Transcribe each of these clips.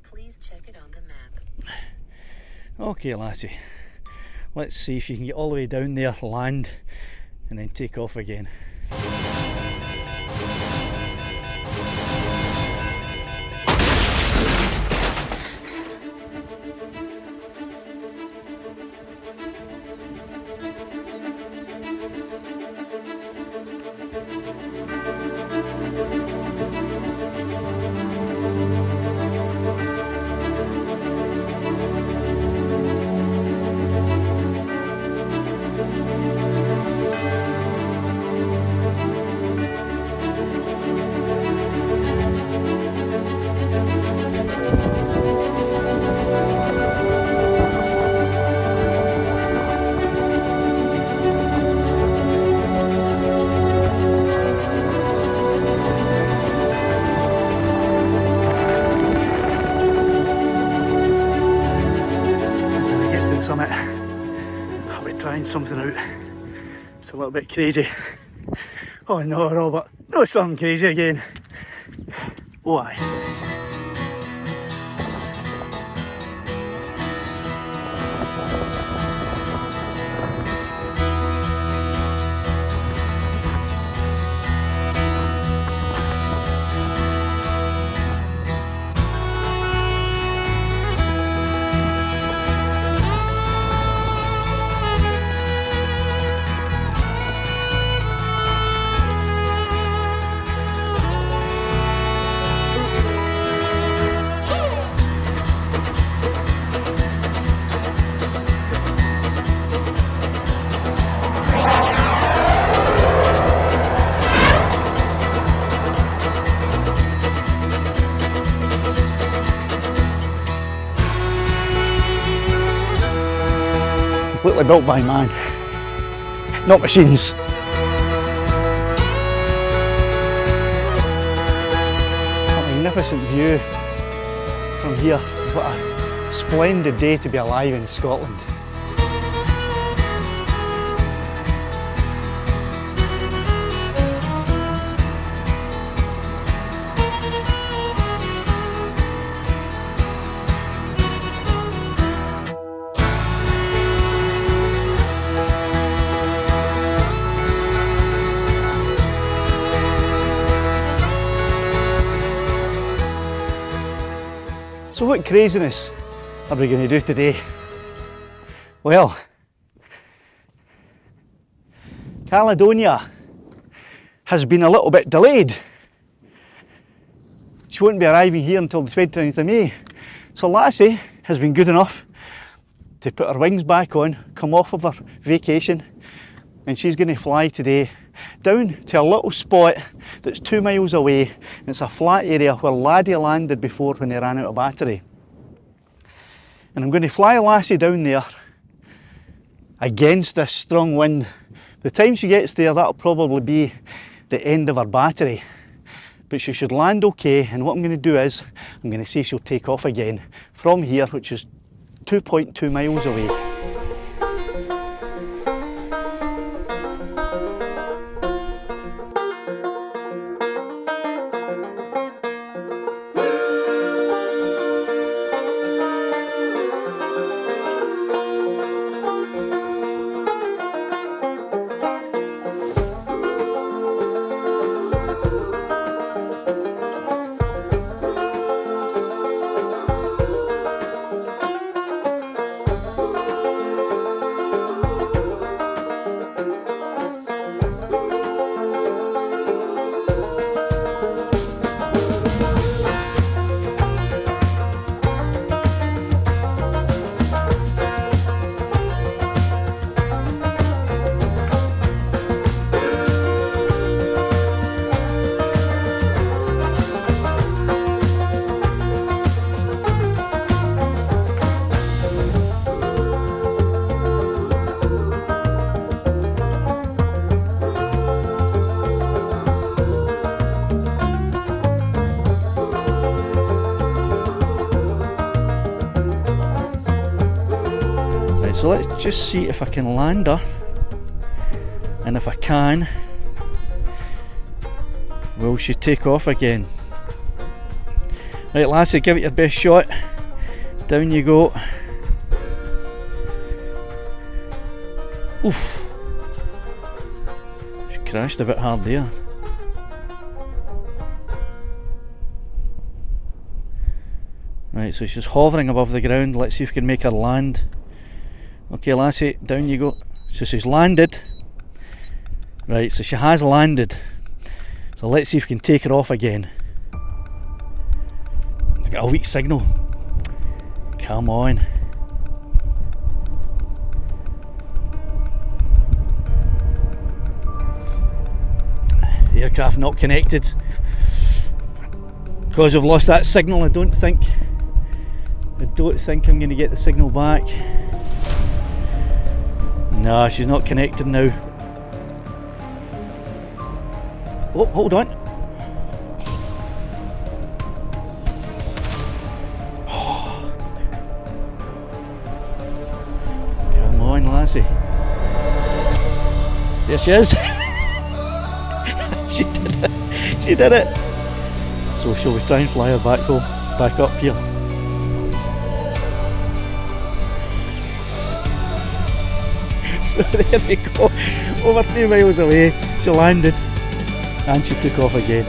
Please check it on the map. Okay, lassie. Let's see if you can get all the way down there, land, and then take off again. Summit. I'll be trying something out. It's a little bit crazy. Oh no, Robert, not something crazy again. Why? Completely built by man, not machines. A magnificent view from here. What a splendid day to be alive in Scotland. So what craziness are we going to do today? Well, Caledonia has been a little bit delayed. She won't be arriving here until the 29th of May. So Lassie has been good enough to put her wings back on, come off of her vacation, and she's going to fly today down to a little spot that's 2 miles away, and it's a flat area where Laddie landed before when they ran out of battery. And I'm going to fly Lassie down there against this strong wind. The time she gets there, that'll probably be the end of her battery, but she should land okay. And what I'm going to do is I'm going to see if she'll take off again from here, which is 2.2 miles away. So let's just see if I can land her, and if I can, will she take off again? Right, Lassie, give it your best shot. Down you go. Oof. She crashed a bit hard there. Right, so she's hovering above the ground. Let's see if we can make her land. Okay, Lassie, down you go. So she's landed. Right, so she has landed. So let's see if we can take her off again. I've got a weak signal. Come on. The aircraft not connected. Because we've lost that signal, I don't think I'm going to get the signal back. No, she's not connected now. Oh, hold on. Oh. Come on, Lassie. There she is. She did it. She did it. So shall we try and fly her back home, back up here? So there we go. Over 2 miles away, she landed and she took off again.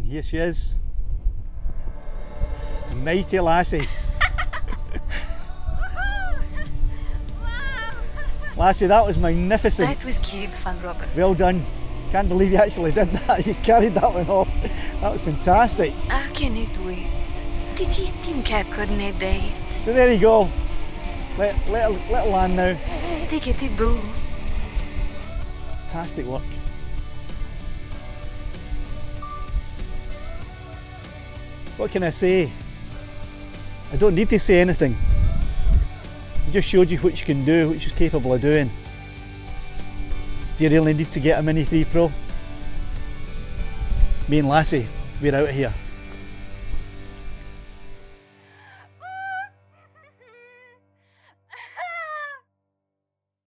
Here she is. Mighty Lassie. Lassie, that was magnificent. That was cute, Van Robert. Well done. Can't believe you actually did that. You carried that one off. That was fantastic. I cannot wait. Did you think I couldn't date? So there you go. Let her land now. Take it, boo. Fantastic work. What can I say? I don't need to say anything. I just showed you what you can do, what she's capable of doing. Do you really need to get a Mini 3 Pro? Me and Lassie, we're out of here.